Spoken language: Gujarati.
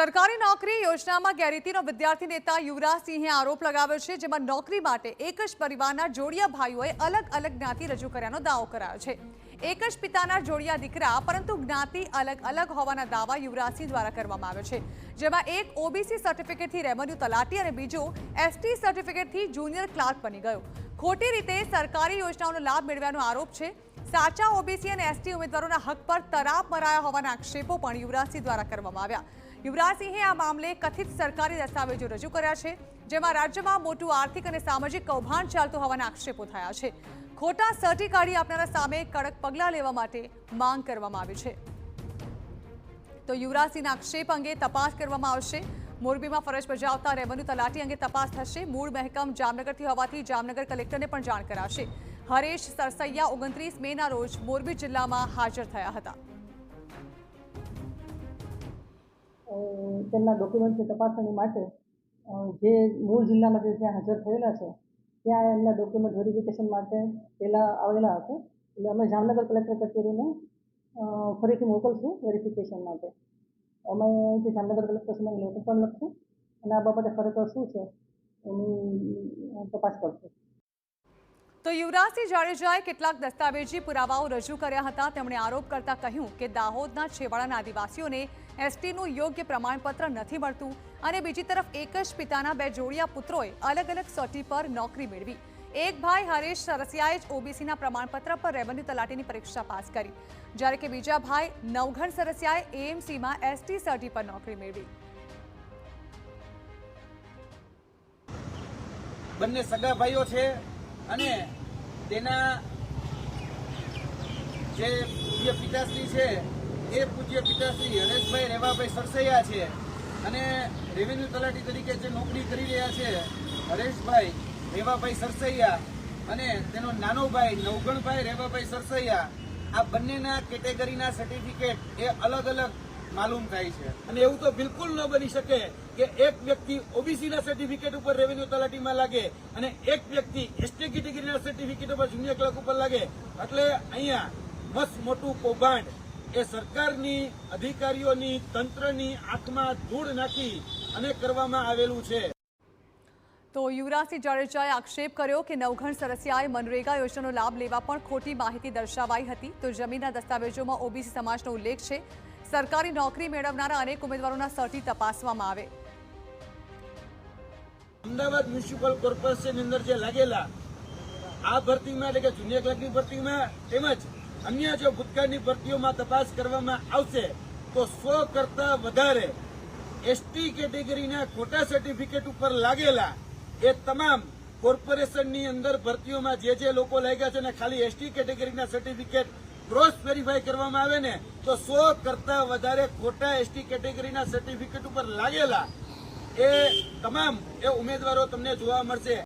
સરકારી નોકરી યોજનામાં ગેરરીતિનો વિદ્યાર્થી નેતા યુવરાજસિંહે આરોપ લગાવ્યો છે, જેમાં નોકરી માટે એક જ પરિવારના જોડિયા ભાઈઓએ અલગ અલગ જ્ઞાતિ રજૂ કર્યાનો દાવો કરાયો છે। એક જ પિતાના જોડિયા દીકરા, પરંતુ જ્ઞાતિ અલગ અલગ હોવાના દાવા યુવરાજસિંહ દ્વારા કરવામાં આવ્યો છે, જેમાં એક ઓબીસી સર્ટિફિકેટથી રેવન્યુ તલાટી અને બીજો એસટી સર્ટિફિકેટથી જુનિયર ક્લાર્ક બની ગયો। ખોટી રીતે સરકારી યોજનાઓનો લાભ મેળવ્યાનો આરોપ છે। સાચા ઓબીસી અને એસટી ઉમેદવારોના હક પર તરાપ મરાયા હોવાના આક્ષેપો પણ યુવરાજસિંહ દ્વારા કરવામાં આવ્યા। યુવરાજસિંહે આ મામલે કથિત સરકારી દસ્તાવેજો રજૂ કર્યા છે, જેમાં રાજ્યમાં મોટું આર્થિક અને સામાજિક કૌભાંડ ચાલતું હોવાના આક્ષેપો થયા છે। ખોટા સર્ટી કાઢી આપનારા સામે કડક પગલાં લેવા માટે માંગ કરવામાં આવી છે। તો યુવરાજસિંહના આક્ષેપ અંગે તપાસ કરવામાં આવશે। મોરબીમાં ફરજ બજાવતા રેવન્યુ તલાટી અંગે તપાસ થશે। મૂળ મહેકમ જામનગરથી હોવાથી જામનગર કલેક્ટરને પણ જાણ કરાશે। હરેશ સરસૈયા 29 મેના રોજ મોરબી જિલ્લામાં હાજર થયા હતા। તેમના ડોક્યુમેન્ટની તપાસણી માટે જે મૂળ જિલ્લામાં જ્યાં હાજર થયેલા છે ત્યાં એમના ડોક્યુમેન્ટ વેરિફિકેશન માટે પહેલાં આવેલા હતા। એટલે અમે જામનગર કલેક્ટર કચેરીને ફરીથી મોકલશું વેરિફિકેશન માટે। અમે જે જામનગર કલેક્ટર સામે લેટર પણ લખશું અને આ બાબતે ખરેખર શું છે એની તપાસ કરશું। તો યુવરાજસિંહ જાડેજાએ કેટલાક દસ્તાવેજી પુરાવાઓ રજૂ કર્યા હતા। તેમણે આરોપ કરતા કહ્યું કે દાહોદના છેવાડાના આદિવાસીઓને એસટીનું યોગ્ય પ્રમાણપત્ર નથી મળતું અને બીજી તરફ એક જ પિતાના બે જોડિયા પુત્રોએ અલગ અલગ સર્ટી પર નોકરી મેળવી। એક ભાઈ હરેશ સરસિયાએ જ ઓબીસીના પ્રમાણપત્ર પર રેવન્યુ તલાટીની પરીક્ષા પાસ કરી, જ્યારે કે બીજા ભાઈ નવઘણ સરસિયાએ એએમસીમાં એસટી સર્ટી પર નોકરી મેળવી। બંને સગા ભાઈઓ છે અને તેના જે પૂજ્ય પિતાશ્રી છે એ પૂજ્ય પિતાશ્રી હરેશભાઈ રેવાભાઈ સરસૈયા છે અને રેવન્યુ તલાટી તરીકે જે નોકરી કરી રહ્યા છે હરેશભાઈ રેવાભાઈ સરસૈયા અને તેનો નાનો ભાઈ નવગણભાઈ રેવાભાઈ સરસૈયા, આ બંનેના કેટેગરીના સર્ટિફિકેટ એ અલગ અલગ માલુમ થાય છે। અને એવું તો બિલકુલ ન બની શકે કે એક વ્યક્તિ ઓબીસીના સર્ટિફિકેટ ઉપર રેવન્યુ તલાટીમાં લાગે અને એક વ્યક્તિ એસટી કેટેગરીના સર્ટિફિકેટ ઉપર જુનિયર ક્લર્ક ઉપર લાગે। એટલે અહીંયા મસ્ત મોટું કૌભાંડ એ સરકારની અધિકારીઓની તંત્રની આંખમાં ધૂળ નાખી અને કરવામાં આવેલું છે। તો યુવરાજસિંહ જાડેજાએ આક્ષેપ કર્યો કે નવઘણ સરસિયાએ મનરેગા યોજનાનો લાભ લેવા પણ ખોટી માહિતી દર્શાવાઈ હતી। તો જમીનના દસ્તાવેજોમાં ઓબીસી સમાજનો ઉલ્લેખ છે। સરકારી નોકરી મેળવનારા અનેક ઉમેદવારોના સર્ટી તપાસવામાં આવે। અમદાવાદ મ્યુનિસિપલ કોર્પોરેશન અંદર જે લાગેલા આ ભરતીમાં એટલે કે જુનિયર ક્લર્કની ભરતીમાં તેમજ અન્ય જો ભૂતકાળની ભરતીઓમાં તપાસ કરવામાં આવશે તો 100 કરતા વધારે એસટી કેટેગરીના ખોટા સર્ટિફિકેટ ઉપર લાગેલા એ તમામ કોર્પોરેશનની અંદર ભરતીઓમાં જે લોકો લાગ્યા છે ને ખાલી એસટી કેટેગરીના સર્ટિફિકેટ ક્રોસ વેરીફાઈ કરવામાં આવે ને તો 100 કરતા વધારે ખોટા એસટી કેટેગરીના સર્ટિફિકેટ ઉપર લાગેલા એ તમામ એ ઉમેદવારો તમને જોવા મળશે।